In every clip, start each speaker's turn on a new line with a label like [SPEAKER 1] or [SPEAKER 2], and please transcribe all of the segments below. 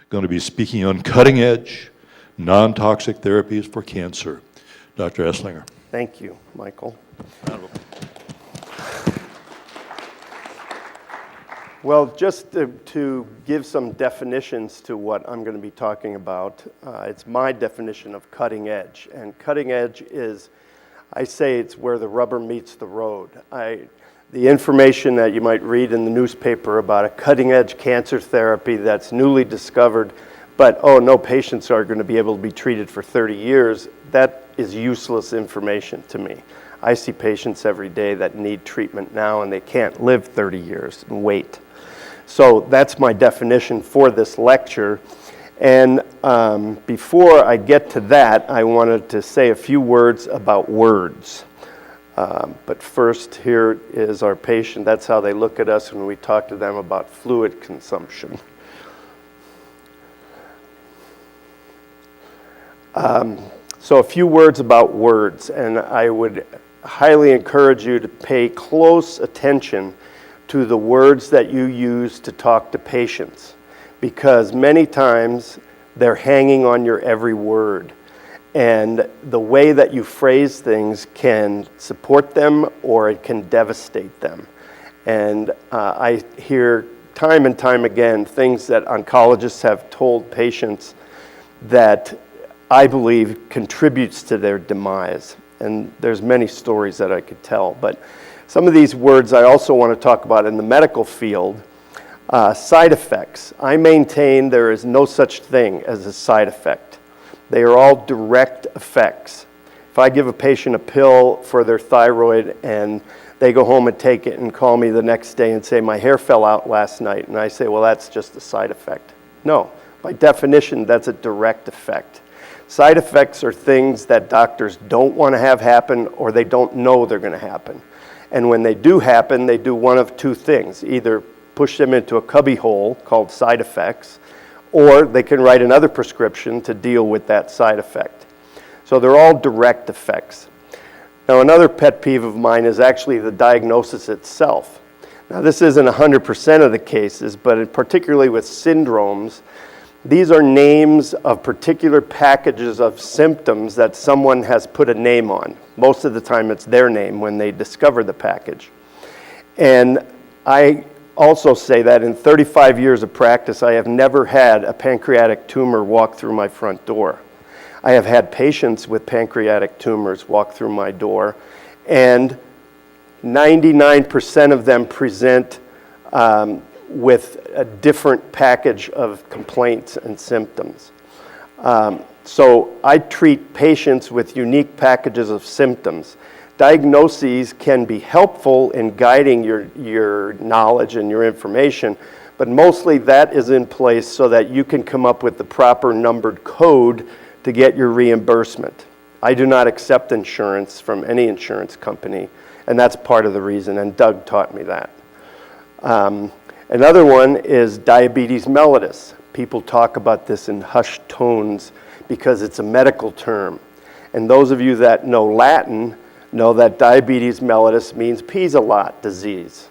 [SPEAKER 1] going to be speaking on cutting-edge, non-toxic therapies for cancer. Dr. Esslinger.
[SPEAKER 2] Thank you, Michael. Well, just to give some definitions to what I'm going to be talking about, it's my definition of cutting edge. And cutting edge is, I say it's where the rubber meets the road. The information that you might read in the newspaper about a cutting edge cancer therapy that's newly discovered, but oh, no patients are going to be able to be treated for 30 years, that is useless information to me. I see patients every day that need treatment now and they can't live 30 years and wait. So that's my definition for this lecture. And before I get to that, I wanted to say a few words about words. But first, here is our patient. That's how they look at us when we talk to them about fluid consumption. So a few words about words, and I would highly encourage you to pay close attention to the words that you use to talk to patients, because many times they're hanging on your every word. And the way that you phrase things can support them or it can devastate them. And I hear time and time again things that oncologists have told patients that I believe contributes to their demise. And there's many stories that I could tell. But some of these words I also want to talk about in the medical field. Side effects. I maintain there is no such thing as a side effect. They are all direct effects. If I give a patient a pill for their thyroid and they go home and take it and call me the next day and say, my hair fell out last night, and I say, well, that's just a side effect. No, by definition, that's a direct effect. Side effects are things that doctors don't want to have happen or they don't know they're going to happen. And when they do happen, they do one of two things. Either push them into a cubbyhole called side effects, or they can write another prescription to deal with that side effect. So they're all direct effects. Now, another pet peeve of mine is actually the diagnosis itself. Now, this isn't 100% of the cases, but particularly with syndromes, these are names of particular packages of symptoms that someone has put a name on. Most of the time it's their name when they discover the package. And I also say that in 35 years of practice, I have never had a pancreatic tumor walk through my front door. I have had patients with pancreatic tumors walk through my door, and 99% of them present with a different package of complaints and symptoms. So I treat patients with unique packages of symptoms. Diagnoses can be helpful in guiding your knowledge and your information, but mostly that is in place so that you can come up with the proper numbered code to get your reimbursement. I do not accept insurance from any insurance company, and that's part of the reason, and Doug taught me that. Another one is diabetes mellitus. People talk about this in hushed tones because it's a medical term. And those of you that know Latin know that diabetes mellitus means peas a lot disease.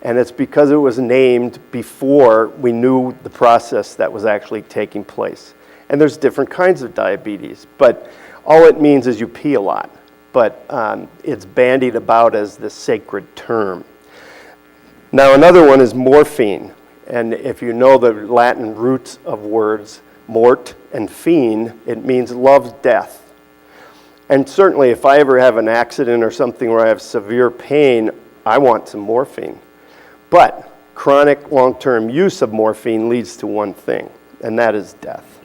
[SPEAKER 2] And it's because it was named before we knew the process that was actually taking place. And there's different kinds of diabetes, but all it means is you pee a lot. But it's bandied about as the sacred term. Now, another one is morphine. And if you know the Latin roots of words, mort and fine, it means love, death. And certainly if I ever have an accident or something where I have severe pain, I want some morphine. But chronic long-term use of morphine leads to one thing, and that is death.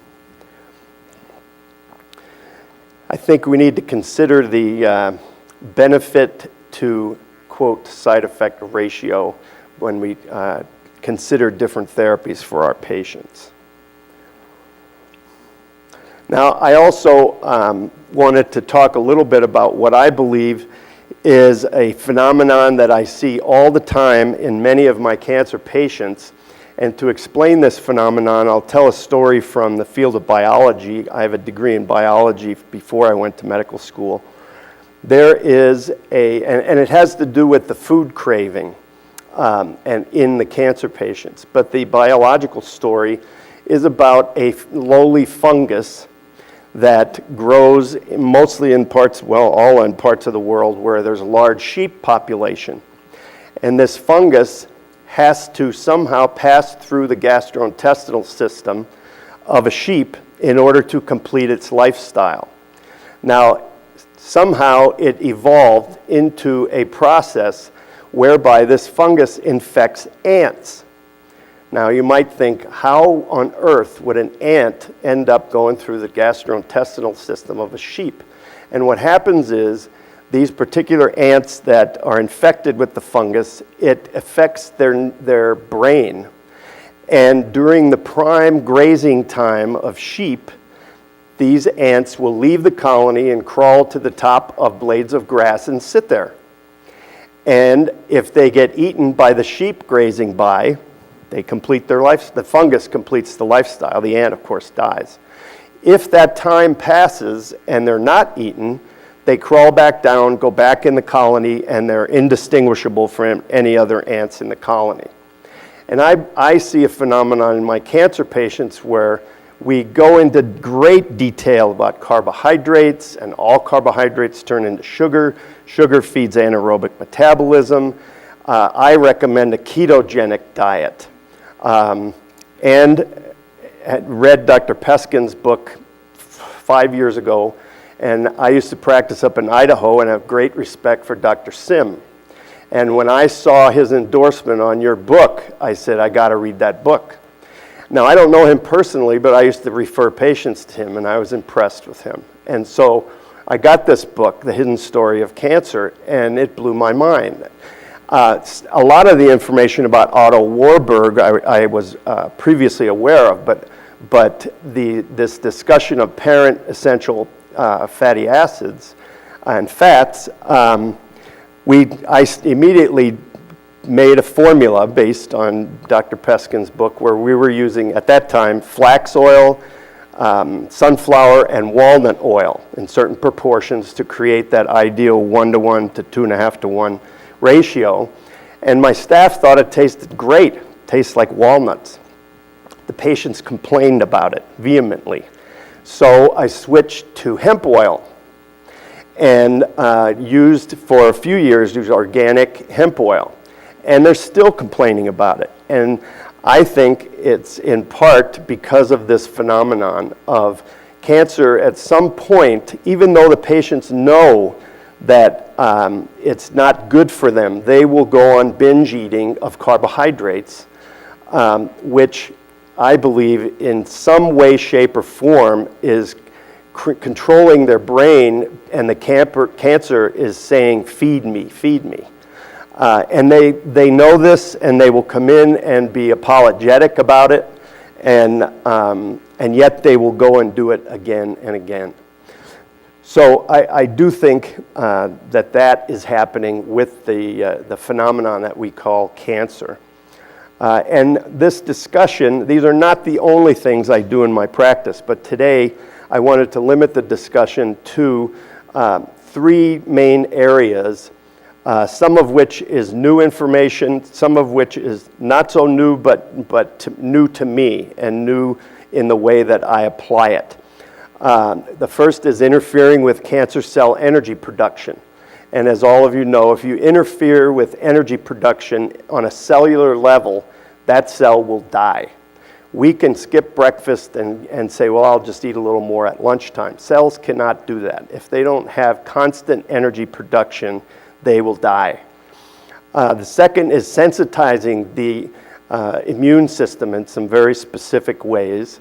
[SPEAKER 2] I think we need to consider the benefit to, quote, side effect ratio when we consider different therapies for our patients. Now, I also wanted to talk a little bit about what I believe is a phenomenon that I see all the time in many of my cancer patients. And to explain this phenomenon, I'll tell a story from the field of biology. I have a degree in biology before I went to medical school. There is and it has to do with the food craving and in the cancer patients. But the biological story is about a lowly fungus that grows mostly in parts, well, all in parts of the world where there's a large sheep population. And this fungus has to somehow pass through the gastrointestinal system of a sheep in order to complete its lifestyle. Now, somehow it evolved into a process whereby this fungus infects ants. Now, you might think, how on earth would an ant end up going through the gastrointestinal system of a sheep? And what happens is, these particular ants that are infected with the fungus, it affects their brain. And during the prime grazing time of sheep, these ants will leave the colony and crawl to the top of blades of grass and sit there. And if they get eaten by the sheep grazing by, they complete their life. The fungus completes the lifestyle. The ant, of course, dies. If that time passes and they're not eaten, they crawl back down, go back in the colony, and they're indistinguishable from any other ants in the colony. And I see a phenomenon in my cancer patients where we go into great detail about carbohydrates, and all carbohydrates turn into sugar. Sugar feeds anaerobic metabolism. I recommend a ketogenic diet. And had read Dr. Peskin's book 5 years ago, and I used to practice up in Idaho and have great respect for Dr. Sim. And when I saw his endorsement on your book, I said, I got to read that book. Now, I don't know him personally, but I used to refer patients to him, and I was impressed with him. And so I got this book, The Hidden Story of Cancer, and it blew my mind. A lot of the information about Otto Warburg I was previously aware of, but this discussion of parent essential fatty acids and fats, I immediately made a formula based on Dr. Peskin's book where we were using, at that time, flax oil, sunflower, and walnut oil in certain proportions to create that ideal 1-to-1 to 2.5-to-1 ratio. And my staff thought it tasted great, tastes like walnuts. The patients complained about it vehemently. So I switched to hemp oil and used for a few years organic hemp oil. And they're still complaining about it. And I think it's in part because of this phenomenon of cancer at some point, even though the patients know that it's not good for them, they will go on binge eating of carbohydrates, which I believe in some way, shape, or form is controlling their brain, and the cancer is saying, feed me, feed me. And they know this, and they will come in and be apologetic about it, and yet they will go and do it again and again. So I do think that is happening with the phenomenon that we call cancer. And this discussion, these are not the only things I do in my practice, but today I wanted to limit the discussion to 3 main areas, some of which is new information, some of which is not so new, but new to me and new in the way that I apply it. The first is interfering with cancer cell energy production. And as all of you know, if you interfere with energy production on a cellular level, that cell will die. We can skip breakfast and say, well, I'll just eat a little more at lunchtime. Cells cannot do that. If they don't have constant energy production, they will die. The second is sensitizing the immune system in some very specific ways.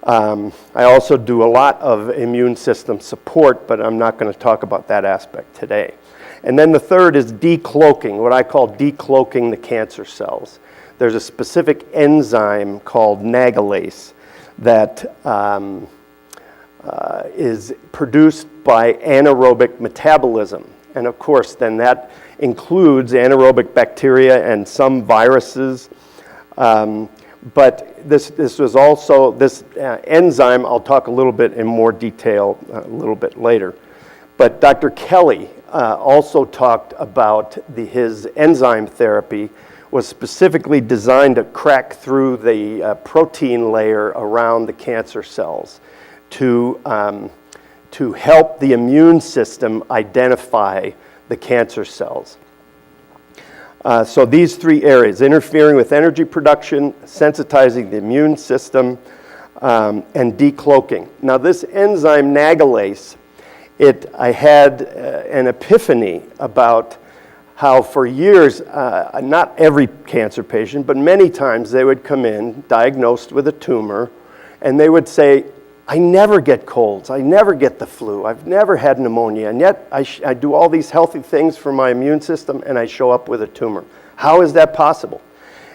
[SPEAKER 2] I also do a lot of immune system support, but I'm not going to talk about that aspect today. And then the third is decloaking, what I call decloaking the cancer cells. There's a specific enzyme called nagalase that is produced by anaerobic metabolism. And of course, then that includes anaerobic bacteria and some viruses. But this enzyme, I'll talk a little bit in more detail a little bit later. But Dr. Kelly also talked about his enzyme therapy, was specifically designed to crack through the protein layer around the cancer cells to help the immune system identify the cancer cells. So these three areas: interfering with energy production, sensitizing the immune system, and decloaking. Now this enzyme nagalase, I had an epiphany about how for years, not every cancer patient, but many times they would come in diagnosed with a tumor, and they would say, I never get colds, I never get the flu, I've never had pneumonia, and yet I do all these healthy things for my immune system and I show up with a tumor. How is that possible?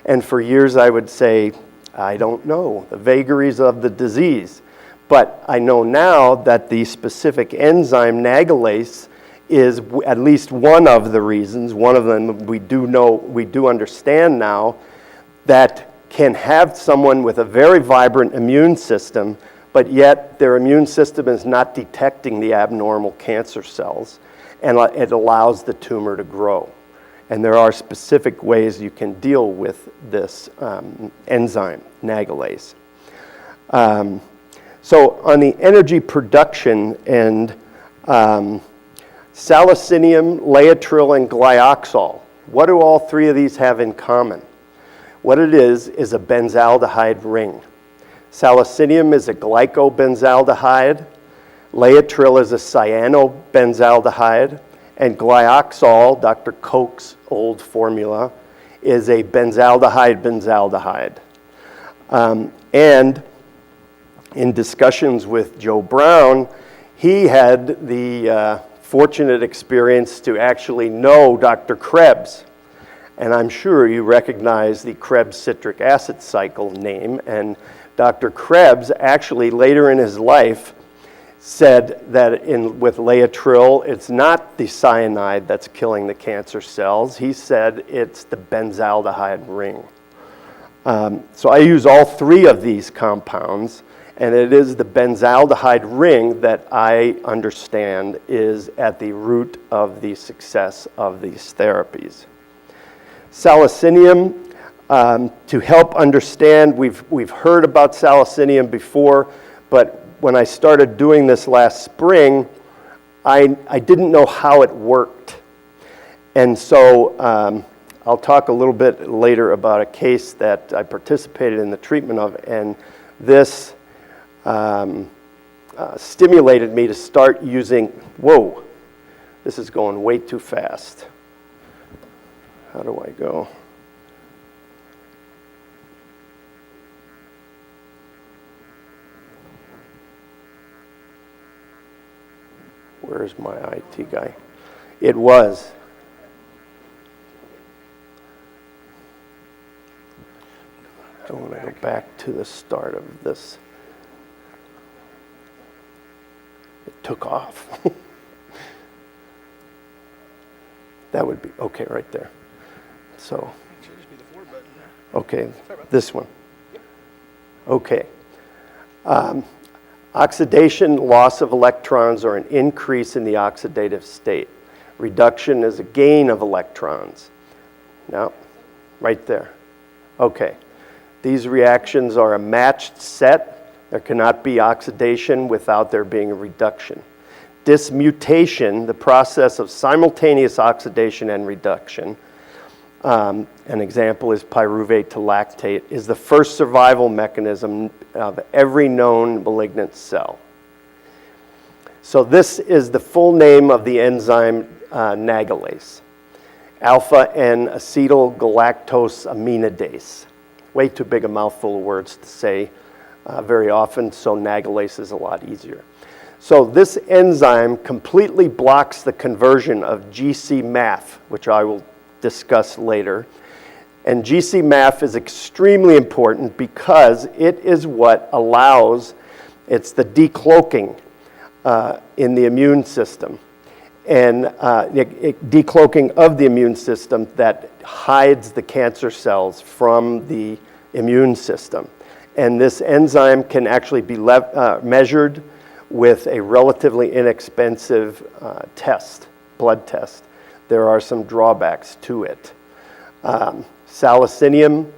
[SPEAKER 2] And for years I would say, I don't know, the vagaries of the disease. But I know now that the specific enzyme nagalase is at least one of the reasons, one of them we do understand now, that can have someone with a very vibrant immune system, but yet their immune system is not detecting the abnormal cancer cells, and it allows the tumor to grow. And there are specific ways you can deal with this enzyme, nagalase. So on the energy production end, salicinium, laetrile, and glyoxal. What do all three of these have in common? What it is a benzaldehyde ring. Salicinium is a glycobenzaldehyde, laetrile is a cyanobenzaldehyde, and glyoxal, Dr. Koch's old formula, is a benzaldehyde. And in discussions with Joe Brown, he had the fortunate experience to actually know Dr. Krebs. And I'm sure you recognize the Krebs citric acid cycle name. And Dr. Krebs actually later in his life said that with laetrile, it's not the cyanide that's killing the cancer cells. He said it's the benzaldehyde ring. So I use all three of these compounds, and it is the benzaldehyde ring that I understand is at the root of the success of these therapies. Salicinium, to help understand, we've heard about salicinium before, but when I started doing this last spring, I didn't know how it worked. And so I'll talk a little bit later about a case that I participated in the treatment of, and this stimulated me to start using, whoa, this is going way too fast. How do I go? Where's my IT guy? It was. I want to go back to the start of this. It took off. That would be, okay, right there. So, okay, this one. Okay. Oxidation, loss of electrons, or an increase in the oxidative state. Reduction is a gain of electrons. Now, right there. Okay. These reactions are a matched set. There cannot be oxidation without there being a reduction. Dismutation, the process of simultaneous oxidation and reduction, an example is pyruvate to lactate, is the first survival mechanism of every known malignant cell. So this is the full name of the enzyme nagalase, alpha-N-acetylgalactosaminidase. Way too big a mouthful of words to say very often, so nagalase is a lot easier. So this enzyme completely blocks the conversion of GC-MAF, which I will discuss later. And GC-MAF is extremely important because it is what allows, it's the decloaking in the immune system. And decloaking of the immune system that hides the cancer cells from the immune system. And this enzyme can actually be measured with a relatively inexpensive test, blood test. There are some drawbacks to it. Salicinium.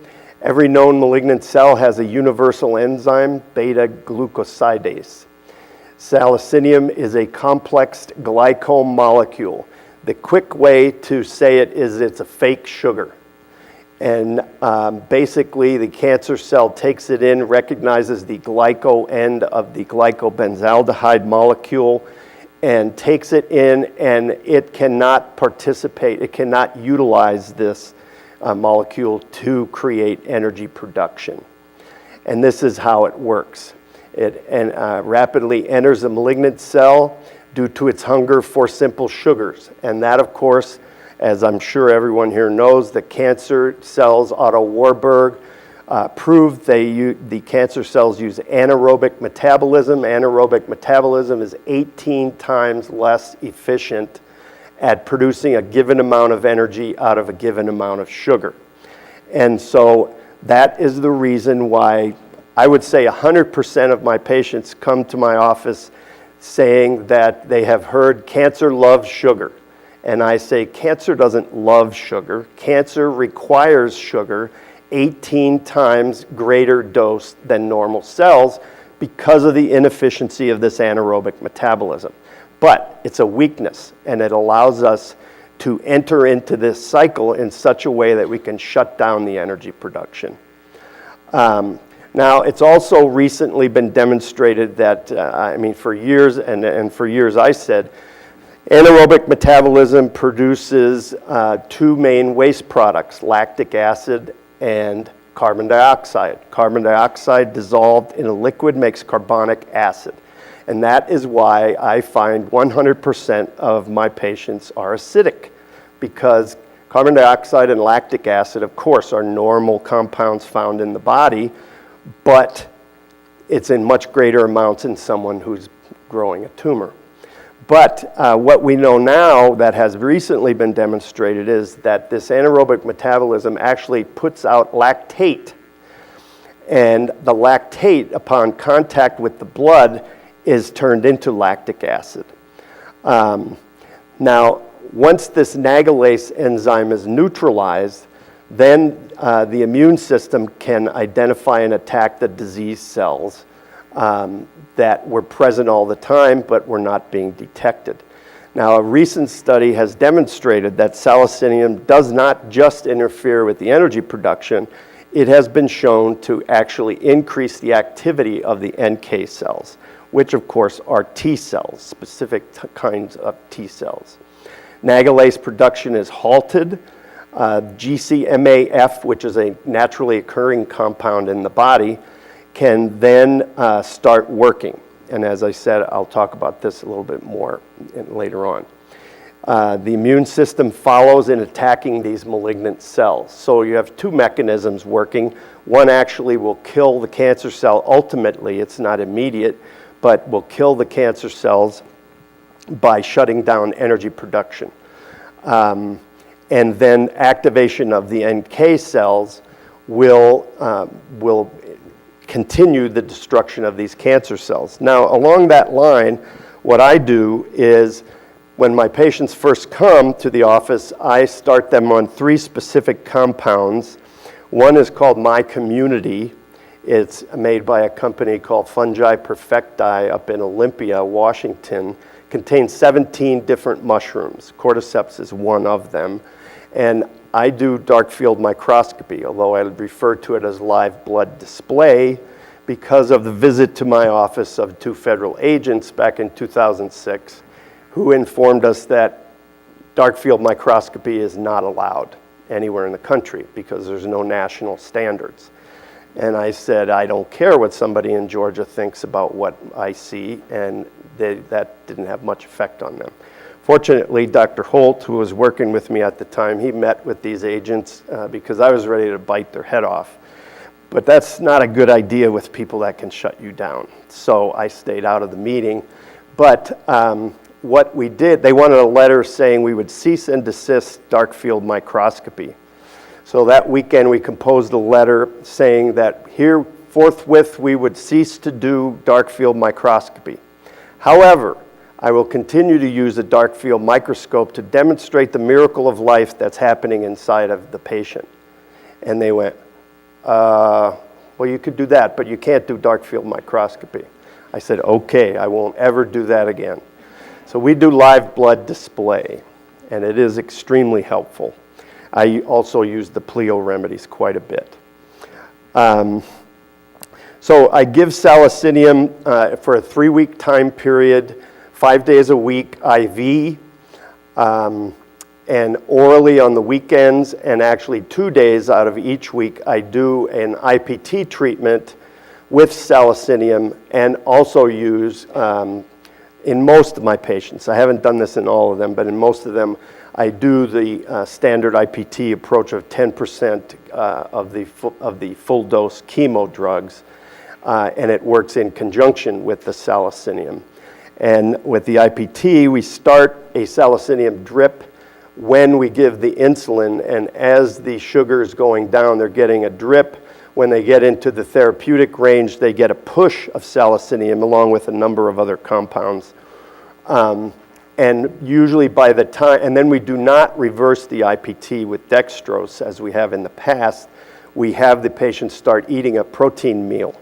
[SPEAKER 2] Every known malignant cell has a universal enzyme, beta-glucosidase. Salicinium is a complex glycol molecule. The quick way to say it is it's a fake sugar. And basically, the cancer cell takes it in, recognizes the glyco end of the glycobenzaldehyde molecule, and takes it in, and it cannot participate, it cannot utilize this molecule to create energy production. And this is how it works. It rapidly enters the malignant cell due to its hunger for simple sugars. And that, of course, as I'm sure everyone here knows, the cancer cells, Otto Warburg, proved the cancer cells use anaerobic metabolism. Anaerobic metabolism is 18 times less efficient at producing a given amount of energy out of a given amount of sugar. And so that is the reason why I would say 100% of my patients come to my office saying that they have heard cancer loves sugar. And I say cancer doesn't love sugar. Cancer requires sugar 18 times greater dose than normal cells because of the inefficiency of this anaerobic metabolism. But it's a weakness, and it allows us to enter into this cycle in such a way that we can shut down the energy production. Now, it's also recently been demonstrated that, for years, and for years I said, anaerobic metabolism produces two main waste products, lactic acid and carbon dioxide. Carbon dioxide dissolved in a liquid makes carbonic acid. And that is why I find 100% of my patients are acidic, because carbon dioxide and lactic acid, of course, are normal compounds found in the body, but it's in much greater amounts in someone who's growing a tumor. But what we know now that has recently been demonstrated is that this anaerobic metabolism actually puts out lactate. And the lactate, upon contact with the blood, is turned into lactic acid. Now, once this nagalase enzyme is neutralized, then the immune system can identify and attack the disease cells that were present all the time but were not being detected. Now, a recent study has demonstrated that salicinium does not just interfere with the energy production, it has been shown to actually increase the activity of the NK cells, which of course are T cells, specific kinds of T cells. Nagalase production is halted. GCMAF, which is a naturally occurring compound in the body, can then start working. And as I said, I'll talk about this a little bit more later on. The immune system follows in attacking these malignant cells. So you have two mechanisms working. One actually will kill the cancer cell ultimately. It's not immediate, but will kill the cancer cells by shutting down energy production. And then activation of the NK cells will continue the destruction of these cancer cells. Now, along that line, what I do is when my patients first come to the office, I start them on 3 specific compounds. One is called My Community. It's made by a company called Fungi Perfecti up in Olympia, Washington. Contains 17 different mushrooms. Cordyceps is one of them. And I do dark field microscopy, although I refer to it as live blood display because of the visit to my office of 2 federal agents back in 2006 who informed us that dark field microscopy is not allowed anywhere in the country because there's no national standards. And I said, I don't care what somebody in Georgia thinks about what I see, and that didn't have much effect on them. Fortunately, Dr. Holt, who was working with me at the time, he met with these agents because I was ready to bite their head off. But that's not a good idea with people that can shut you down. So I stayed out of the meeting. But what we did, they wanted a letter saying we would cease and desist dark field microscopy. So that weekend we composed a letter saying that here forthwith we would cease to do dark field microscopy. However, I will continue to use a dark field microscope to demonstrate the miracle of life that's happening inside of the patient. And they went, well, you could do that, but you can't do dark field microscopy. I said, okay, I won't ever do that again. So we do live blood display, and it is extremely helpful. I also use the pleo remedies quite a bit. So I give salicinium for a 3-week time period, 5 days a week IV, and orally on the weekends, and actually 2 days out of each week I do an IPT treatment with salicinium, and also use, in most of my patients, I haven't done this in all of them, but in most of them, I do the standard IPT approach of 10% of the full dose chemo drugs, and it works in conjunction with the salicinium. And with the IPT, we start a salicinium drip when we give the insulin, and as the sugar is going down, they're getting a drip. When they get into the therapeutic range, they get a push of salicinium along with a number of other compounds. And usually by the time, and then we do not reverse the IPT with dextrose as we have in the past. We have the patients start eating a protein meal,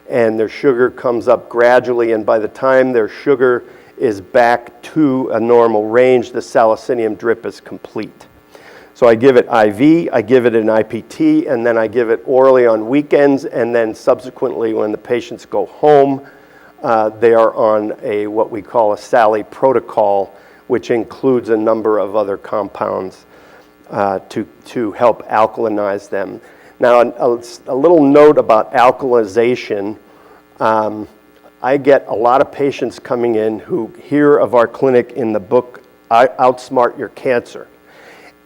[SPEAKER 2] and their sugar comes up gradually, and by the time their sugar is back to a normal range, the salicinium drip is complete. So I give it IV, I give it an IPT, and then I give it orally on weekends, and then subsequently when the patients go home, they are on what we call a SALI protocol, which includes a number of other compounds to help alkalinize them. Now, a little note about alkalization. I get a lot of patients coming in who hear of our clinic in the book, Outsmart Your Cancer.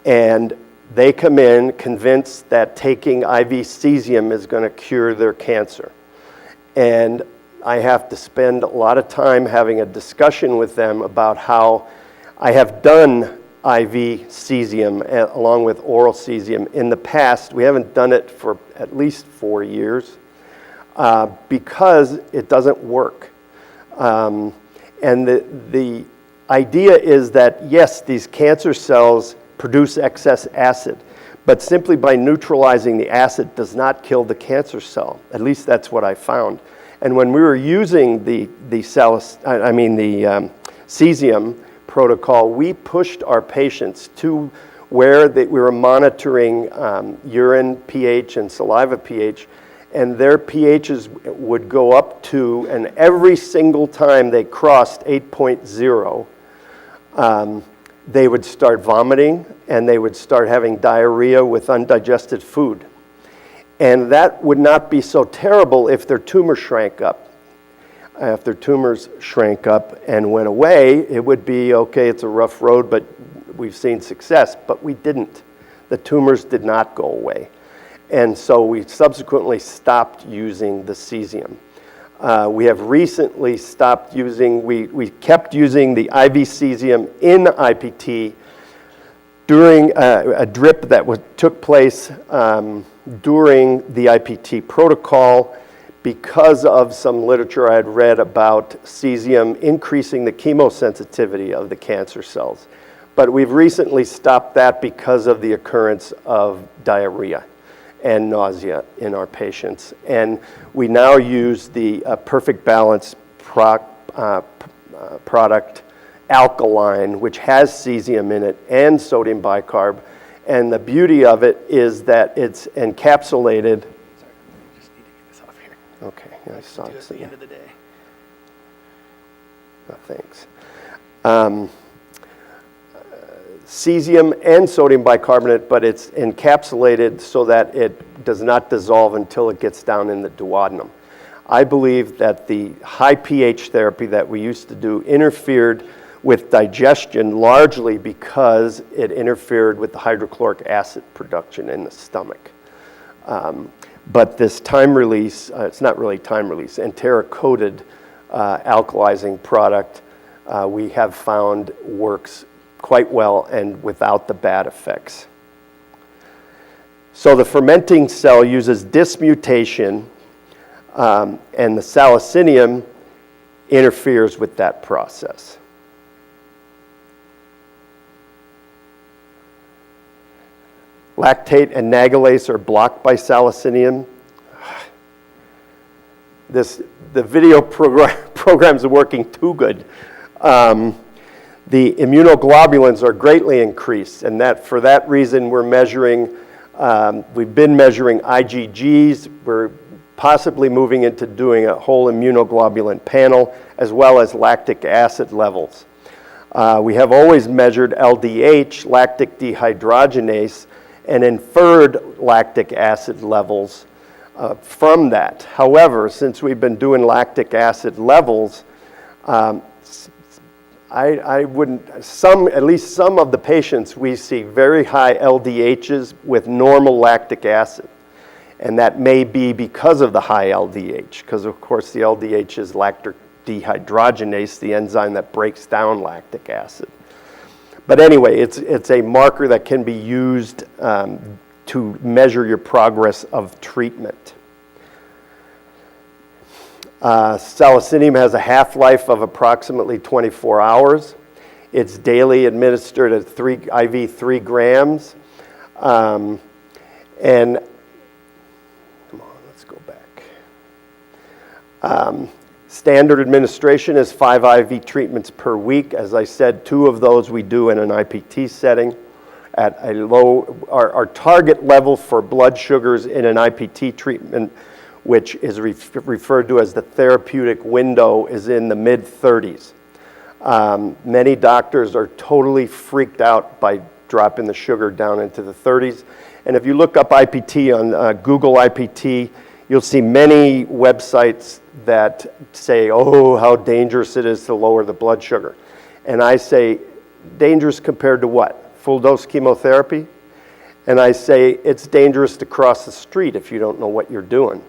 [SPEAKER 2] And they come in convinced that taking IV cesium is going to cure their cancer. And I have to spend a lot of time having a discussion with them about how I have done IV cesium along with oral cesium in the past. We haven't done it for at least 4 years because it doesn't work. And the idea is that, yes, these cancer cells produce excess acid, but simply by neutralizing the acid does not kill the cancer cell. At least that's what I found. And when we were using the cesium protocol, we pushed our patients to where we were monitoring urine pH and saliva pH, and their pHs would go up to, and every single time they crossed 8.0, they would start vomiting, and they would start having diarrhea with undigested food. And that would not be so terrible if their tumor shrank up. If their tumors shrank up and went away, it would be, okay, it's a rough road, but we've seen success. But we didn't. The tumors did not go away. And so we subsequently stopped using the cesium. We have recently stopped using, we kept using the IV cesium in IPT during a drip that took place during the IPT protocol because of some literature I had read about cesium increasing the chemosensitivity of the cancer cells. But we've recently stopped that because of the occurrence of diarrhea and nausea in our patients. And we now use the Perfect Balance product, Alkaline, which has cesium in it and sodium bicarb. And the beauty of it is that it's encapsulated.
[SPEAKER 3] Sorry, I just need to get this off here.
[SPEAKER 2] Okay, yeah, I saw
[SPEAKER 3] Do it
[SPEAKER 2] it.
[SPEAKER 3] at the end of the day.
[SPEAKER 2] Oh, thanks. Cesium and sodium bicarbonate, but it's encapsulated so that it does not dissolve until it gets down in the duodenum. I believe that the high pH therapy that we used to do interfered with digestion largely because it interfered with the hydrochloric acid production in the stomach. But this time release, it's not really time release, enteric-coated alkalizing product we have found works quite well and without the bad effects. So the fermenting cell uses dismutation, and the salicinium interferes with that process. Lactate and nagalase are blocked by salicinium. The video programs are working too good. The immunoglobulins are greatly increased, and for that reason we're measuring, we've been measuring IgGs, we're possibly moving into doing a whole immunoglobulin panel, as well as lactic acid levels. We have always measured LDH, lactic dehydrogenase, and inferred lactic acid levels from that. However, since we've been doing lactic acid levels, I wouldn't, at least some of the patients, we see very high LDHs with normal lactic acid. And that may be because of the high LDH, because of course the LDH is lactic dehydrogenase, the enzyme that breaks down lactic acid. But anyway, it's a marker that can be used to measure your progress of treatment. Salicinium has a half-life of approximately 24 hours. It's daily administered at IV 3 grams. And come on, let's go back. Standard administration is 5 IV treatments per week. As I said, 2 of those we do in an IPT setting at a low, our target level for blood sugars in an IPT treatment, which is referred to as the therapeutic window, is in the mid-30s. Many doctors are totally freaked out by dropping the sugar down into the 30s. And if you look up IPT on Google IPT, you'll see many websites that say, oh, how dangerous it is to lower the blood sugar. And I say, dangerous compared to what? Full dose chemotherapy? And I say, it's dangerous to cross the street if you don't know what you're doing.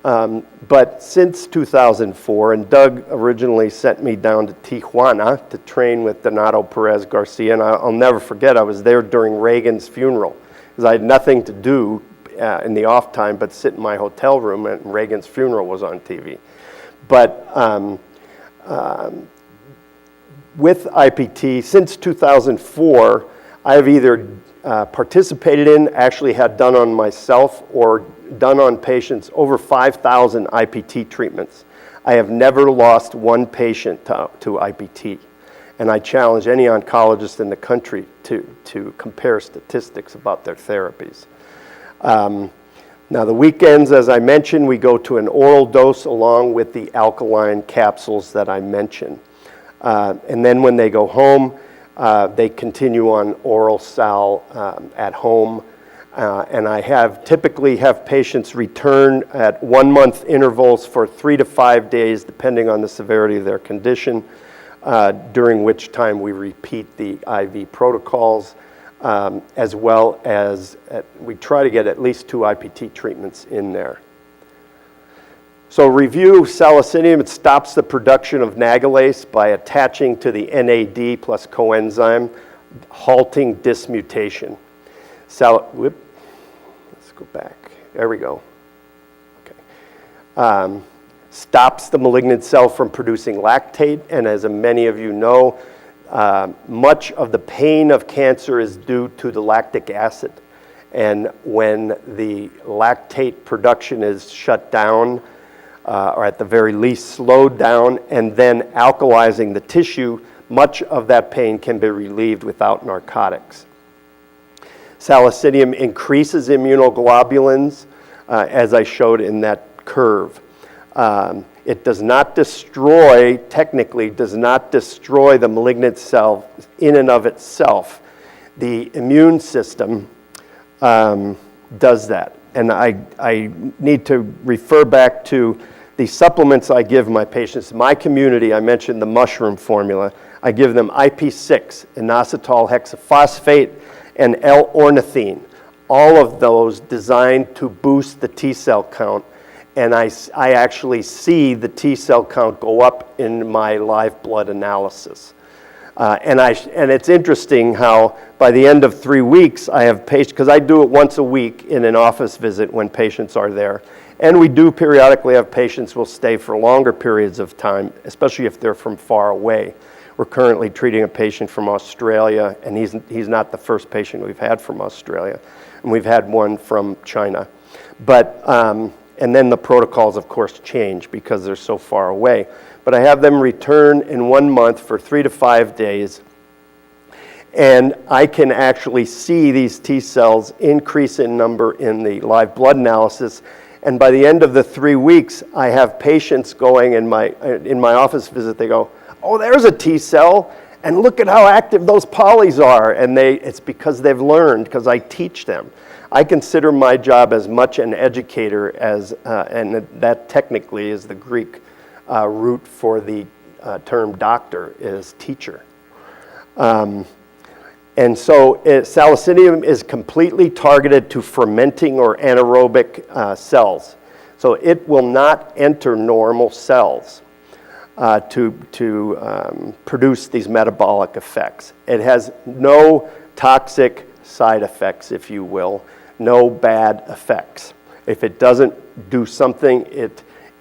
[SPEAKER 2] But since 2004, and Doug originally sent me down to Tijuana to train with Donato Perez Garcia, and I'll never forget, I was there during Reagan's funeral, because I had nothing to do in the off time but sit in my hotel room, and Reagan's funeral was on TV. But with IPT, since 2004, I've either participated in, actually had done on myself, or done on patients over 5,000 IPT treatments. I have never lost one patient to IPT. And I challenge any oncologist in the country to compare statistics about their therapies. Now the weekends, as I mentioned, we go to an oral dose along with the alkaline capsules that I mentioned. And then when they go home, they continue on oral sal at home. And I typically have patients return at 1-month intervals for 3 to 5 days, depending on the severity of their condition, during which time we repeat the IV protocols, as well as we try to get at least 2 IPT treatments in there. So review salicinium, it stops the production of nagalase by attaching to the NAD plus coenzyme, halting dismutation. Let's go back. There we go. Okay. Stops the malignant cell from producing lactate, and as many of you know, much of the pain of cancer is due to the lactic acid. And when the lactate production is shut down, or at the very least slowed down, and then alkalizing the tissue, much of that pain can be relieved without narcotics. Salicinium increases immunoglobulins, as I showed in that curve. It does not destroy, technically does not destroy the malignant cell in and of itself. The immune system does that. And I need to refer back to the supplements I give my patients. My community, I mentioned the mushroom formula. I give them IP6, inositol hexaphosphate, and L-ornithine. All of those designed to boost the T cell count. And I actually see the T cell count go up in my live blood analysis. And it's interesting how by the end of 3 weeks, I have patients, because I do it once a week in an office visit when patients are there. And we do periodically have patients who will stay for longer periods of time, especially if they're from far away. We're currently treating a patient from Australia, and he's not the first patient we've had from Australia. and we've had one from China. But, and then the protocols, of course, change because they're so far away. But I have them return in 1 month for 3 to 5 days, and I can actually see these T cells increase in number in the live blood analysis. And by the end of the 3 weeks, I have patients going in my office visit, they go, oh, there's a T cell, and look at how active those polys are. And it's because they've learned, because I teach them. I consider my job as much an educator as, and that technically is the Greek root for the term doctor, is teacher. And so salicinium is completely targeted to fermenting or anaerobic cells. So it will not enter normal cells to produce these metabolic effects. It has no toxic side effects, if you will, no bad effects. If it doesn't do something,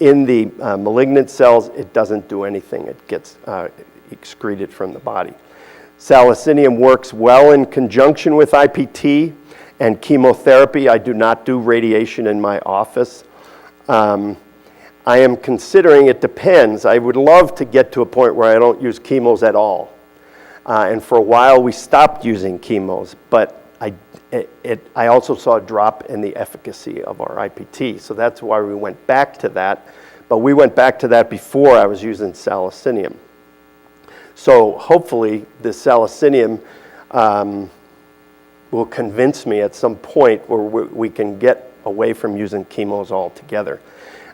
[SPEAKER 2] in the malignant cells, it doesn't do anything. It gets excreted from the body. Salicinium works well in conjunction with IPT and chemotherapy. I do not do radiation in my office. I am considering, it depends. I would love to get to a point where I don't use chemos at all. And for a while we stopped using chemos, but I also saw a drop in the efficacy of our IPT. So that's why we went back to that. But we went back to that before I was using salicinium. So hopefully the salicinium will convince me at some point where we can get away from using chemos altogether.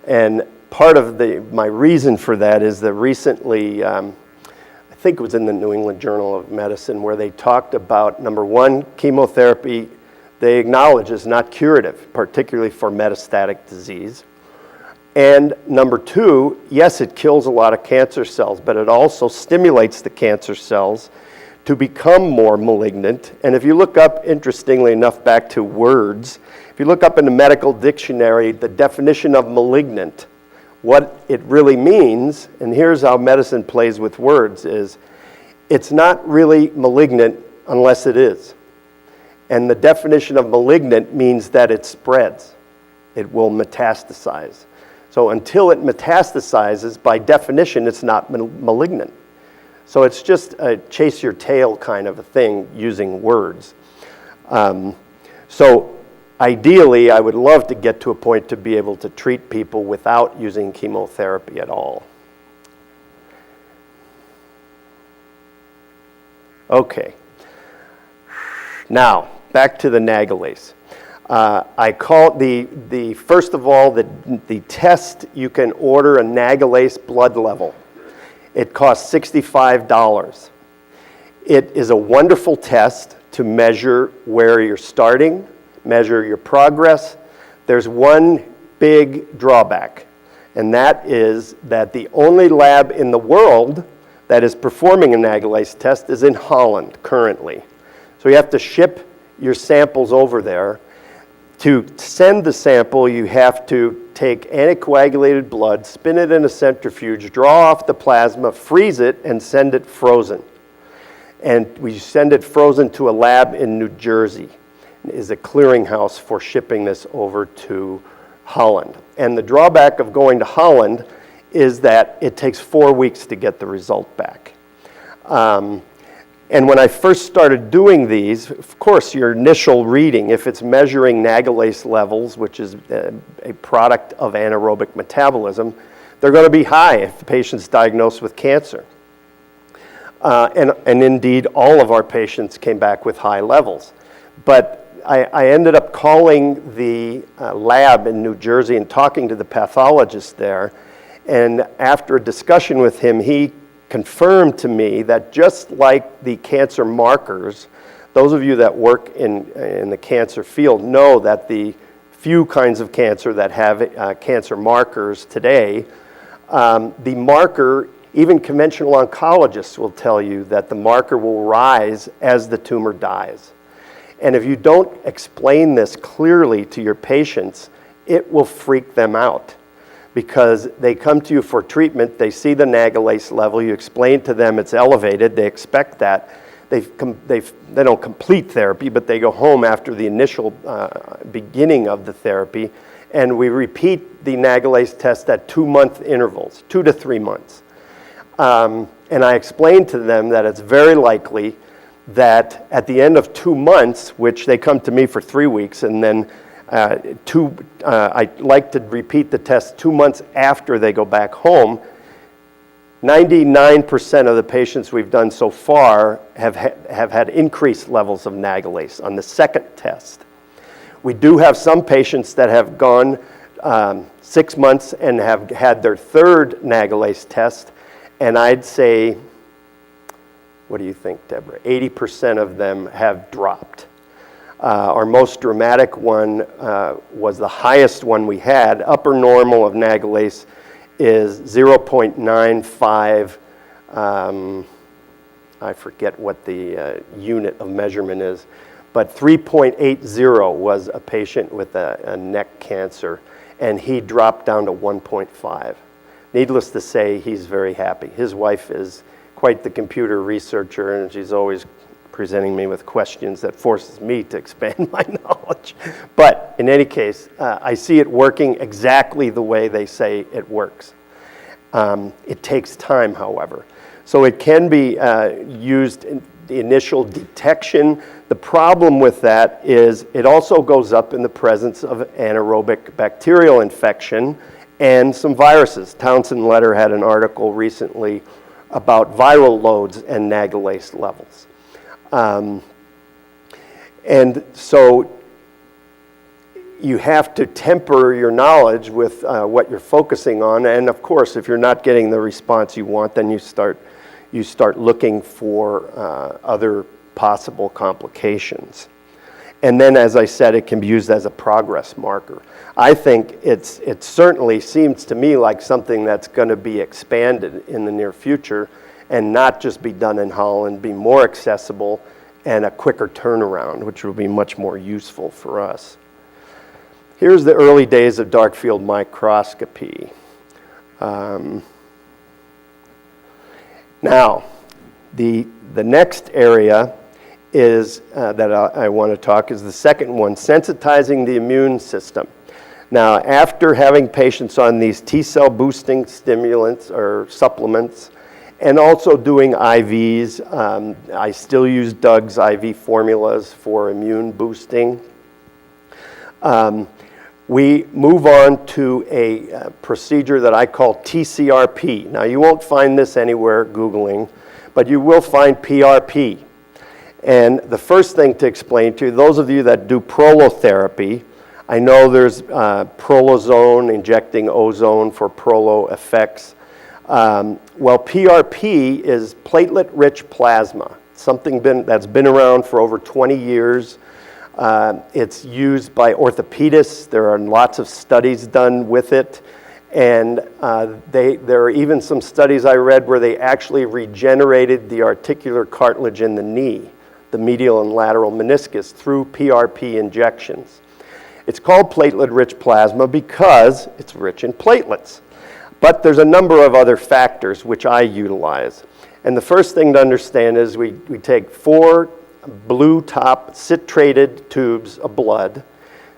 [SPEAKER 2] And part of my reason for that is that recently, I think it was in the New England Journal of Medicine, where they talked about, number one, chemotherapy, they acknowledge is not curative, particularly for metastatic disease. And number two, yes, it kills a lot of cancer cells, but it also stimulates the cancer cells to become more malignant. And if you look up, interestingly enough, back to words, if you look up in the medical dictionary, the definition of malignant, what it really means, and here's how medicine plays with words, is it's not really malignant unless it is. And the definition of malignant means that it spreads. It will metastasize. So until it metastasizes, by definition, it's not malignant. So it's just a chase your tail kind of a thing using words. So ideally, I would love to get to a point to be able to treat people without using chemotherapy at all. Okay. Now, back to the nagalase. I call the first of all, the test, you can order a nagalase blood level. It costs $65. It is a wonderful test to measure where you're starting, measure your progress. There's one big drawback, and that is that the only lab in the world that is performing a nagalase test is in Holland currently. So you have to ship your samples over there. To send the sample, you have to take anticoagulated blood, spin it in a centrifuge, draw off the plasma, freeze it, and send it frozen. And we send it frozen to a lab in New Jersey. It is a clearinghouse for shipping this over to Holland. And the drawback of going to Holland is that it takes 4 weeks to get the result back. And when I first started doing these, of course, your initial reading, if it's measuring nagalase levels, which is a product of anaerobic metabolism, they're going to be high if the patient's diagnosed with cancer. And indeed, all of our patients came back with high levels. But I ended up calling the lab in New Jersey and talking to the pathologist there. And after a discussion with him, he confirmed to me that just like the cancer markers, those of you that work in the cancer field know that the few kinds of cancer that have cancer markers today, the marker, even conventional oncologists will tell you that the marker will rise as the tumor dies. And if you don't explain this clearly to your patients, it will freak them out. Because they come to you for treatment, they see the nagalase level, you explain to them it's elevated, they expect that. They don't complete therapy, but they go home after the initial beginning of the therapy, and we repeat the nagalase test at 2-month intervals, 2 to 3 months. And I explained to them that it's very likely that at the end of 2 months, which they come to me for 3 weeks, and then I like to repeat the test 2 months after they go back home. 99% of the patients we've done so far have had increased levels of nagalase on the second test. We do have some patients that have gone 6 months and have had their third nagalase test, and I'd say, what do you think, Deborah? 80% of them have dropped. Our most dramatic one was the highest one we had. Upper normal of nagalase is 0.95. I forget what the unit of measurement is, but 3.80 was a patient with a neck cancer, and he dropped down to 1.5. Needless to say, he's very happy. His wife is quite the computer researcher, and she's always presenting me with questions that forces me to expand my knowledge. But in any case, I see it working exactly the way they say it works. It takes time, however. So it can be used in the initial detection. The problem with that is it also goes up in the presence of anaerobic bacterial infection and some viruses. Townsend Letter had an article recently about viral loads and nagalase levels. And so you have to temper your knowledge with what you're focusing on. And of course, if you're not getting the response you want, then you start looking for other possible complications. And then, as I said, it can be used as a progress marker. I think it certainly seems to me like something that's going to be expanded in the near future and not just be done in Holland, be more accessible and a quicker turnaround, which will be much more useful for us. Here's the early days of dark field microscopy. Now, the next area is that I want to talk is the second one, sensitizing the immune system. Now, after having patients on these T-cell boosting stimulants or supplements, and also doing IVs, I still use Doug's IV formulas for immune boosting. We move on to a procedure that I call TCRP. Now, you won't find this anywhere Googling, but you will find PRP. And the first thing to explain to you, those of you that do prolotherapy, I know there's prolozone, injecting ozone for prolo effects. Well, PRP is platelet-rich plasma, something that's been around for over 20 years. It's used by orthopedists. There are lots of studies done with it. And there are even some studies I read where they actually regenerated the articular cartilage in the knee, the medial and lateral meniscus, through PRP injections. It's called platelet-rich plasma because it's rich in platelets. But there's a number of other factors which I utilize. And the first thing to understand is we take 4 blue top citrated tubes of blood,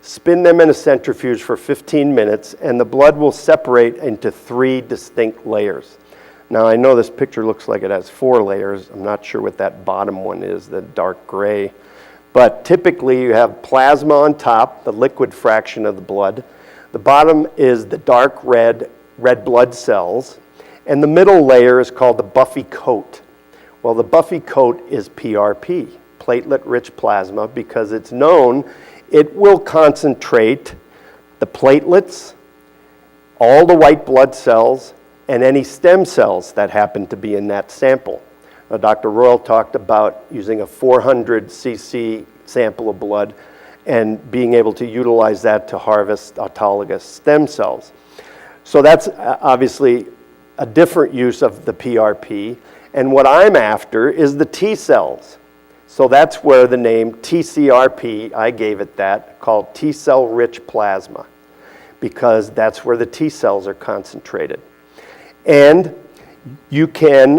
[SPEAKER 2] spin them in a centrifuge for 15 minutes, and the blood will separate into 3 distinct layers. Now, I know this picture looks like it has 4 layers. I'm not sure what that bottom one is, the dark gray. But typically, you have plasma on top, the liquid fraction of the blood. The bottom is the dark red blood cells. And the middle layer is called the buffy coat. Well, the buffy coat is PRP, platelet-rich plasma, because it's known it will concentrate the platelets, all the white blood cells, and any stem cells that happen to be in that sample. Now, Dr. Royal talked about using a 400 cc sample of blood and being able to utilize that to harvest autologous stem cells. So that's obviously a different use of the PRP. And what I'm after is the T cells. So that's where the name TCRP, I gave it that, called T-cell rich plasma, because that's where the T cells are concentrated. And you can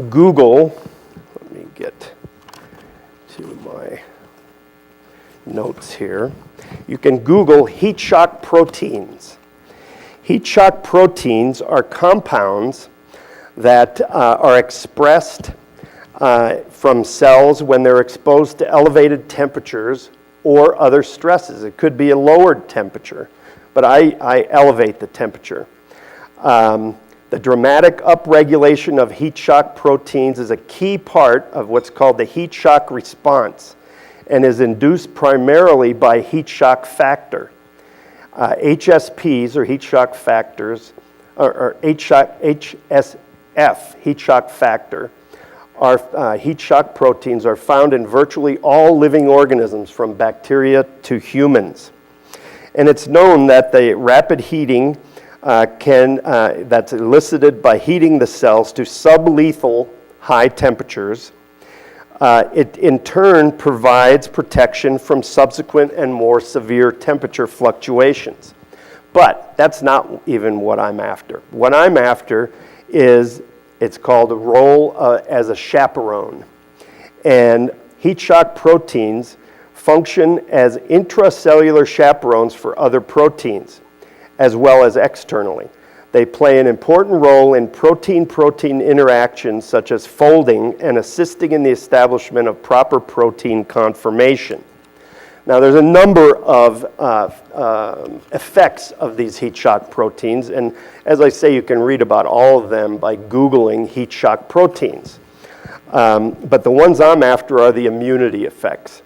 [SPEAKER 2] Google, let get to my notes here. You can Google heat shock proteins. Heat shock proteins are compounds that are expressed from cells when they're exposed to elevated temperatures or other stresses. It could be a lowered temperature, but I elevate the temperature. The dramatic upregulation of heat shock proteins is a key part of what's called the heat shock response and is induced primarily by heat shock factor. HSPs, or heat shock factors, or HSF, heat shock factor, are heat shock proteins are found in virtually all living organisms from bacteria to humans. And it's known that the rapid heating that's elicited by heating the cells to sublethal high temperatures. It in turn provides protection from subsequent and more severe temperature fluctuations. But that's not even what I'm after. What I'm after is, it's called a role as a chaperone. And heat shock proteins function as intracellular chaperones for other proteins, as well as externally. They play an important role in protein-protein interactions such as folding and assisting in the establishment of proper protein conformation. Now there's a number of effects of these heat shock proteins, and as I say, you can read about all of them by Googling heat shock proteins. But the ones I'm after are the immunity effects.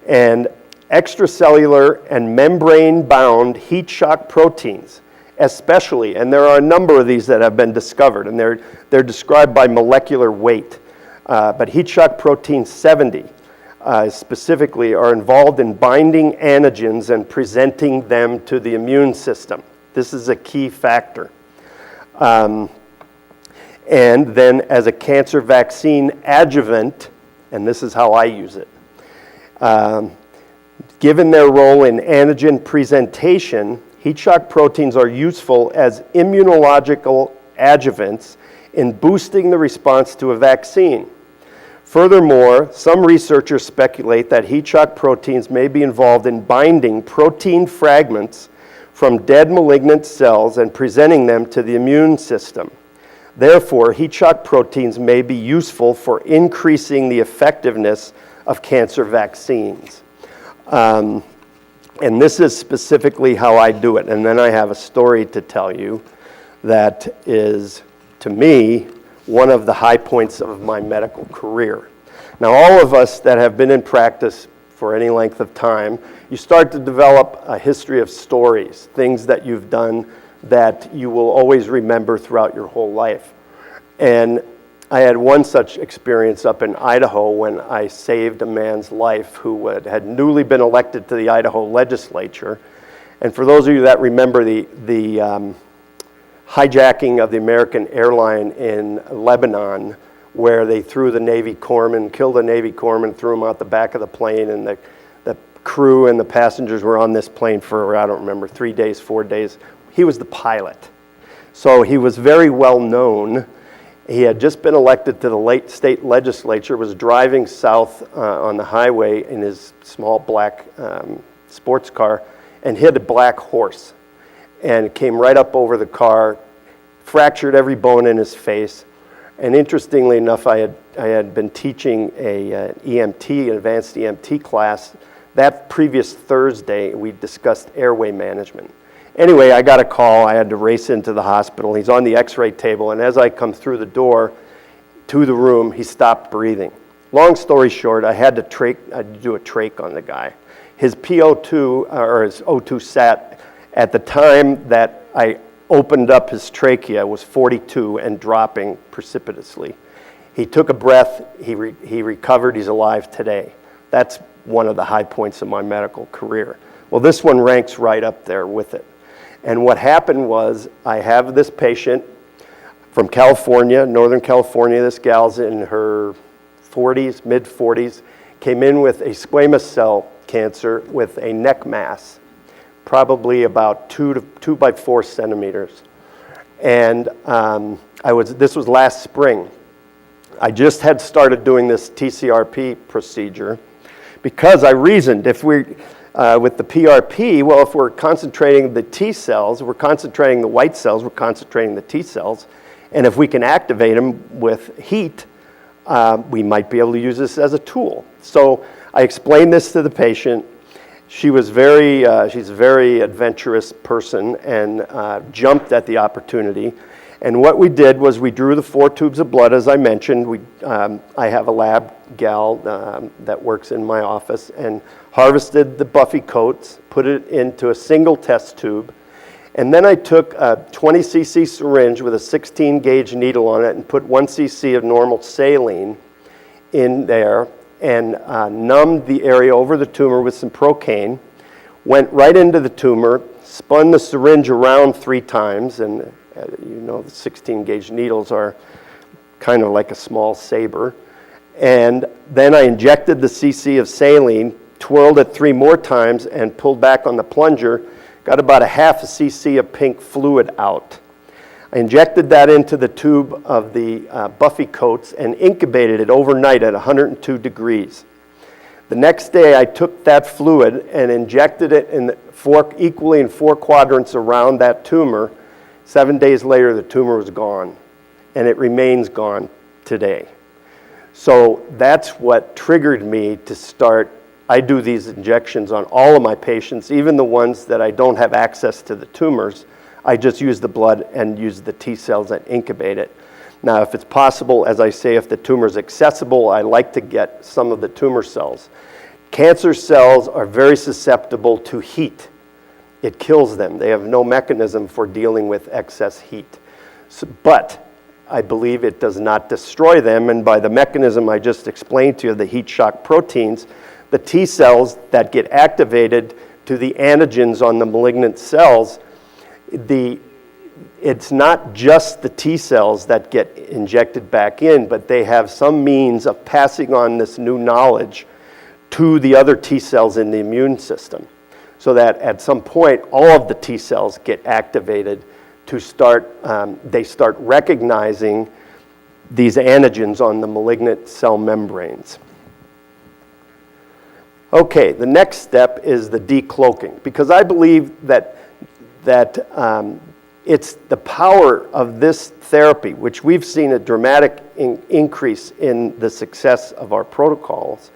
[SPEAKER 2] And extracellular and membrane-bound heat shock proteins, especially, and there are a number of these that have been discovered, and they're described by molecular weight. But heat shock protein 70 specifically are involved in binding antigens and presenting them to the immune system. This is a key factor. And then as a cancer vaccine adjuvant, and this is how I use it, given their role in antigen presentation, heat shock proteins are useful as immunological adjuvants in boosting the response to a vaccine. Furthermore, some researchers speculate that heat shock proteins may be involved in binding protein fragments from dead malignant cells and presenting them to the immune system. Therefore, heat shock proteins may be useful for increasing the effectiveness of cancer vaccines. And this is specifically how I do it. And then I have a story to tell you that is, to me, one of the high points of my medical career. Now, all of us that have been in practice for any length of time, you start to develop a history of stories, things that you've done that you will always remember throughout your whole life. And I had one such experience up in Idaho when I saved a man's life who had newly been elected to the Idaho legislature. And for those of you that remember the hijacking of the American airline in Lebanon, where they threw the Navy corpsman, killed the Navy corpsman, threw him out the back of the plane, and the crew and the passengers were on this plane for, I don't remember, 3 days, 4 days. He was the pilot. So he was very well known. He had just been elected to the state legislature, was driving south on the highway in his small black sports car, and hit a black horse. And it came right up over the car, fractured every bone in his face. And interestingly enough, I had been teaching an advanced EMT class. That previous Thursday, we discussed airway management. Anyway, I got a call. I had to race into the hospital. He's on the x-ray table, and as I come through the door to the room, he stopped breathing. Long story short, I had to do a trach on the guy. His PO2, or his O2 sat, at the time that I opened up his trachea, was 42 and dropping precipitously. He took a breath, he recovered, he's alive today. That's one of the high points of my medical career. Well, this one ranks right up there with it. And what happened was, I have this patient from California, Northern California. This gal's in her 40s, mid-40s, came in with a squamous cell cancer with a neck mass, probably about 2 by 4 centimeters. And this was last spring. I just had started doing this TCRP procedure because I reasoned with the PRP, well, if we're concentrating the T cells, we're concentrating the white cells, we're concentrating the T cells, and if we can activate them with heat, we might be able to use this as a tool. So I explained this to the patient. She was she's a very adventurous person and jumped at the opportunity. And what we did was we drew the 4 tubes of blood, as I mentioned. I have a lab gal that works in my office, and harvested the buffy coats, put it into a single test tube, and then I took a 20 cc syringe with a 16 gauge needle on it and put 1 cc of normal saline in there and numbed the area over the tumor with some Procaine, went right into the tumor, spun the syringe around 3 times, and you know the 16 gauge needles are kind of like a small saber. And then I injected the cc of saline, twirled it 3 more times, and pulled back on the plunger, got about a half a cc of pink fluid out. I injected that into the tube of the buffy coats and incubated it overnight at 102 degrees. The next day I took that fluid and injected it equally in 4 quadrants around that tumor. 7 days later, the tumor was gone, and it remains gone today. So that's what triggered me to start. I do these injections on all of my patients, even the ones that I don't have access to the tumors. I just use the blood and use the T cells and incubate it. Now, if it's possible, as I say, if the tumor is accessible, I like to get some of the tumor cells. Cancer cells are very susceptible to heat. It kills them. They have no mechanism for dealing with excess heat. But I believe it does not destroy them, and by the mechanism I just explained to you, the heat shock proteins, the T cells that get activated to the antigens on the malignant cells, it's not just the T cells that get injected back in, but they have some means of passing on this new knowledge to the other T cells in the immune system, so that at some point all of the T cells get activated to they start recognizing these antigens on the malignant cell membranes. Okay, the next step is the decloaking, because I believe that it's the power of this therapy, which we've seen a dramatic increase in the success of our protocols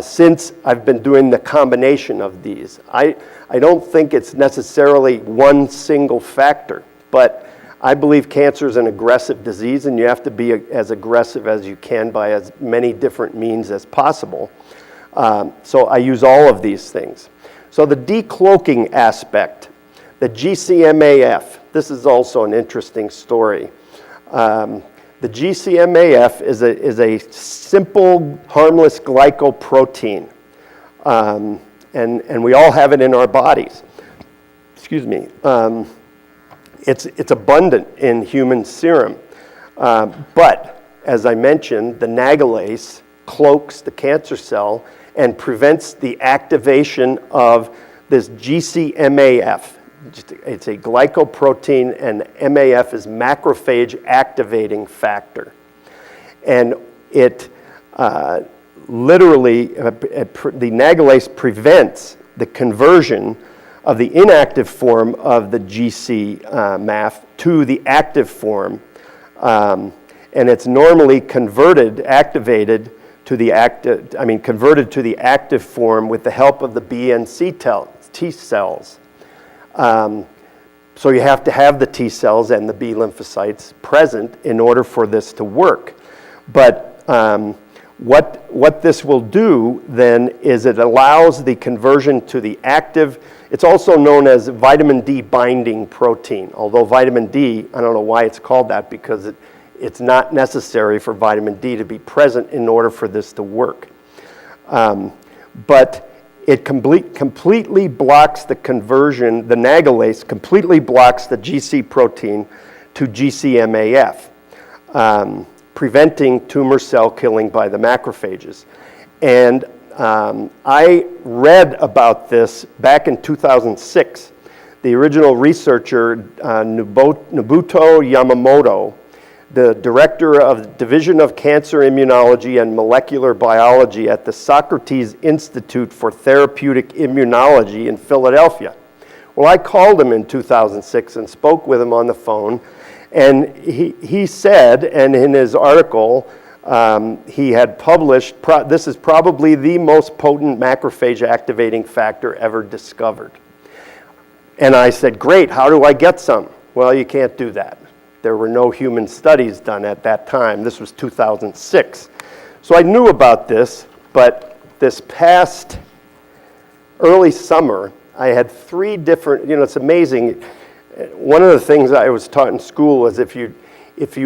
[SPEAKER 2] since I've been doing the combination of these. I don't think it's necessarily one single factor, but I believe cancer is an aggressive disease, and you have to be as aggressive as you can by as many different means as possible. So I use all of these things. So the decloaking aspect, the GCMAF, this is also an interesting story. The GCMAF is a simple, harmless glycoprotein, and we all have it in our bodies. Excuse me. It's abundant in human serum, but as I mentioned, the nagalase cloaks the cancer cell and prevents the activation of this GCMAF. It's a glycoprotein, and MAF is macrophage activating factor. And it literally, the nagalase prevents the conversion of the inactive form of the GC-MAF to the active form. And it's normally converted to the active form with the help of the B and C T cells. So you have to have the T cells and the B lymphocytes present in order for this to work. But what this will do then is it allows the conversion to the active. It's also known as vitamin D binding protein, although vitamin D, I don't know why it's called that, because it's not necessary for vitamin D to be present in order for this to work. But it completely blocks the conversion, the nagalase completely blocks the GC protein to GCMAF, preventing tumor cell killing by the macrophages. And I read about this back in 2006. The original researcher, Nobuto Yamamoto, the director of the Division of Cancer Immunology and Molecular Biology at the Socrates Institute for Therapeutic Immunology in Philadelphia. Well, I called him in 2006 and spoke with him on the phone, and he said, and in his article, he had published, this is probably the most potent macrophage activating factor ever discovered. And I said, great, how do I get some? Well, you can't do that. There were no human studies done at that time. This was 2006. So I knew about this, but this past early summer, I had 3 different, it's amazing. One of the things I was taught in school was if you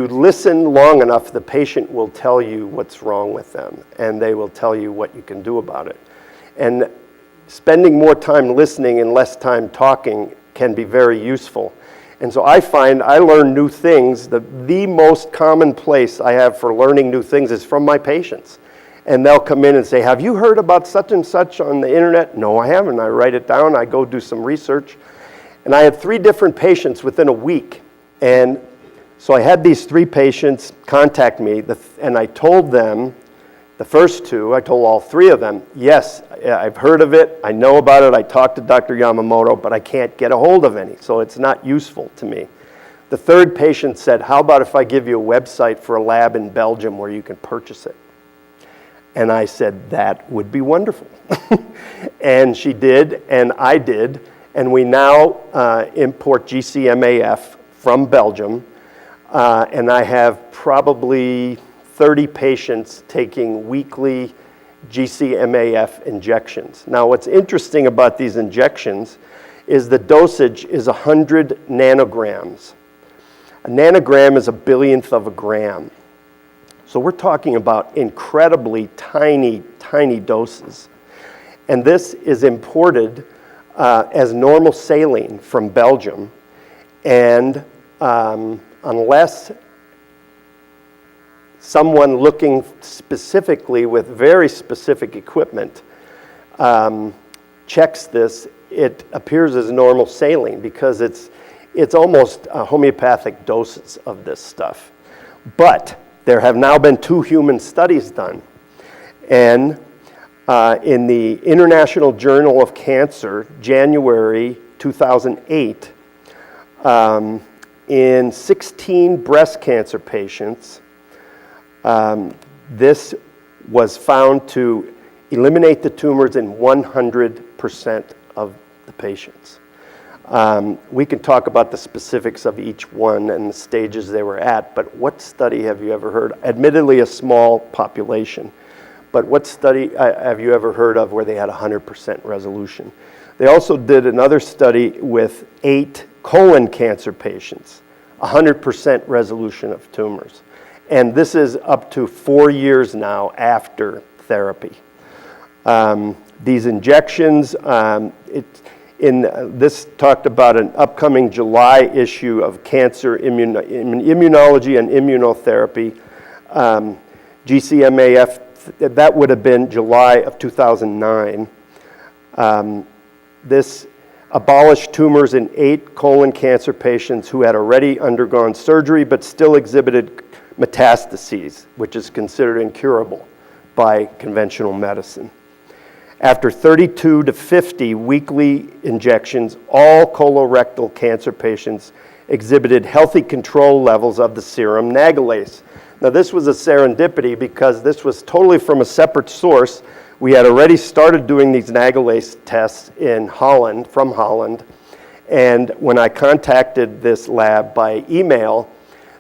[SPEAKER 2] listen long enough, the patient will tell you what's wrong with them, and they will tell you what you can do about it. And spending more time listening and less time talking can be very useful. And so I find I learn new things. The most common place I have for learning new things is from my patients. And they'll come in and say, have you heard about such and such on the internet? No, I haven't. I write it down. I go do some research. And I had 3 different patients within a week. And so I had these 3 patients contact me, and I told them, the first 2, I told all 3 of them, yes, I've heard of it, I know about it, I talked to Dr. Yamamoto, but I can't get a hold of any, so it's not useful to me. The 3rd patient said, how about if I give you a website for a lab in Belgium where you can purchase it? And I said, that would be wonderful. And she did, and I did, and we now import GCMAF from Belgium, and I have probably 30 patients taking weekly GCMAF injections. Now, what's interesting about these injections is the dosage is 100 nanograms. A nanogram is a billionth of a gram. So we're talking about incredibly tiny, tiny doses. And this is imported as normal saline from Belgium. And unless someone looking specifically with very specific equipment checks this, it appears as normal saline because it's almost homeopathic doses of this stuff. But there have now been 2 human studies done. And in the International Journal of Cancer, January 2008, in 16 breast cancer patients, this was found to eliminate the tumors in 100% of the patients. We can talk about the specifics of each one and the stages they were at, but what study have you ever heard? Admittedly, a small population, but what study have you ever heard of where they had 100% resolution? They also did another study with 8 colon cancer patients, 100% resolution of tumors. And this is up to 4 years now after therapy. These injections, this talked about an upcoming July issue of Cancer Immunology and Immunotherapy. GCMAF, that would have been July of 2009. This abolished tumors in 8 colon cancer patients who had already undergone surgery but still exhibited metastases, which is considered incurable by conventional medicine. After 32 to 50 weekly injections, all colorectal cancer patients exhibited healthy control levels of the serum nagalase. Now, this was a serendipity because this was totally from a separate source. We had already started doing these nagalase tests in Holland, from Holland, and when I contacted this lab by email,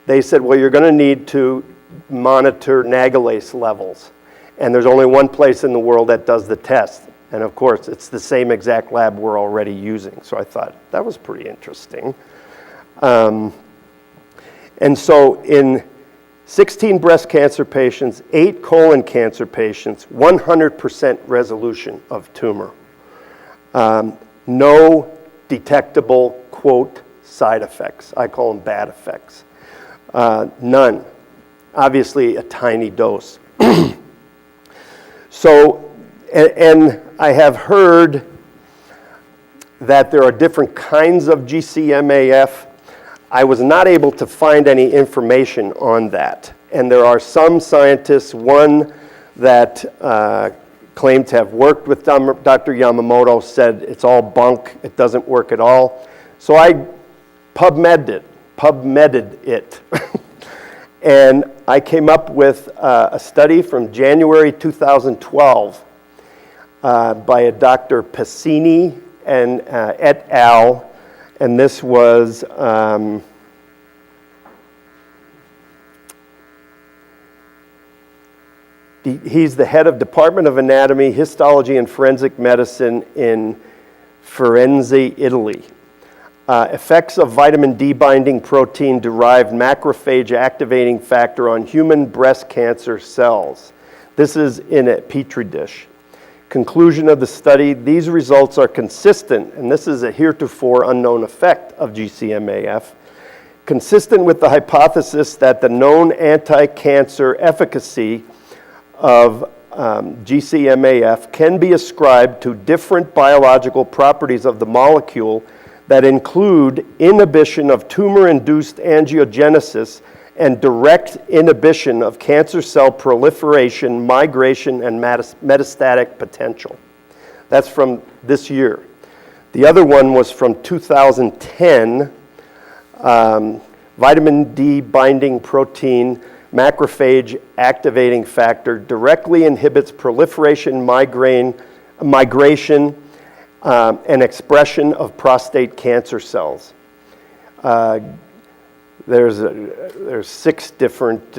[SPEAKER 2] they said, well, you're going to need to monitor nagalase levels. And there's only one place in the world that does the test. And of course, it's the same exact lab we're already using. So I thought, that was pretty interesting. And so in 16 breast cancer patients, 8 colon cancer patients, 100% resolution of tumor. No detectable, quote, side effects. I call them bad effects. None. Obviously, a tiny dose. So, and I have heard that there are different kinds of GCMAF. I was not able to find any information on that. And there are some scientists, one that claimed to have worked with Dr. Yamamoto, said it's all bunk, it doesn't work at all. So I PubMeded it. And I came up with a study from January 2012 by a Dr. Pacini and et al. And this was he's the head of Department of Anatomy, Histology, and Forensic Medicine in Firenze, Italy. Effects of vitamin D binding protein derived macrophage activating factor on human breast cancer cells. This is in a petri dish. Conclusion of the study, these results are consistent, and this is a heretofore unknown effect of GCMAF, consistent with the hypothesis that the known anti-cancer efficacy of GCMAF can be ascribed to different biological properties of the molecule that include inhibition of tumor-induced angiogenesis and direct inhibition of cancer cell proliferation, migration, and metastatic potential. That's from this year. The other one was from 2010, vitamin D binding protein macrophage activating factor directly inhibits proliferation, migration, and expression of prostate cancer cells. There's 6 different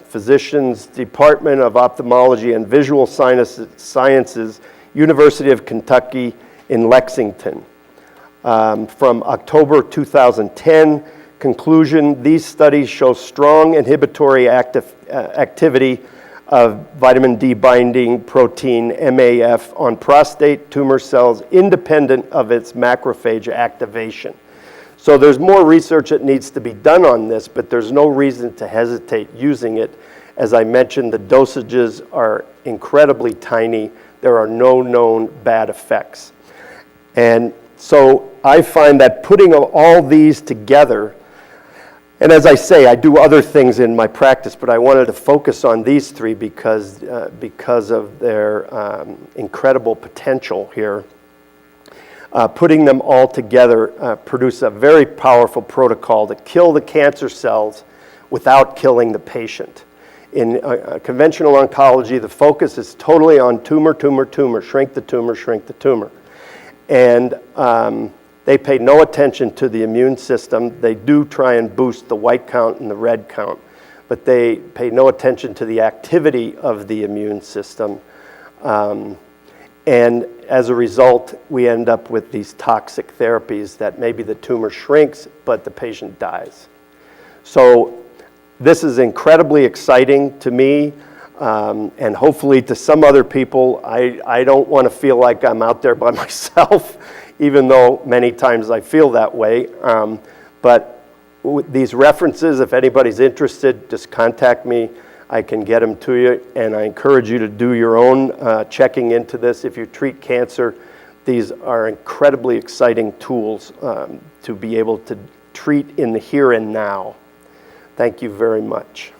[SPEAKER 2] physicians, Department of Ophthalmology and Visual Sciences, University of Kentucky in Lexington. From October 2010, conclusion, these studies show strong inhibitory activity of vitamin D binding protein MAF on prostate tumor cells independent of its macrophage activation. So there's more research that needs to be done on this, but there's no reason to hesitate using it. As I mentioned, the dosages are incredibly tiny. There are no known bad effects. And so I find that putting all these together, and as I say, I do other things in my practice, but I wanted to focus on these 3 because of their incredible potential here. Putting them all together produce a very powerful protocol to kill the cancer cells without killing the patient. In conventional oncology, the focus is totally on tumor, shrink the tumor. And they pay no attention to the immune system. They do try and boost the white count and the red count, but they pay no attention to the activity of the immune system. And as a result, we end up with these toxic therapies that maybe the tumor shrinks, but the patient dies. So this is incredibly exciting to me, and hopefully to some other people. I don't want to feel like I'm out there by myself, even though many times I feel that way. But these references, if anybody's interested, just contact me. I can get them to you, and I encourage you to do your own checking into this. If you treat cancer, these are incredibly exciting tools to be able to treat in the here and now. Thank you very much.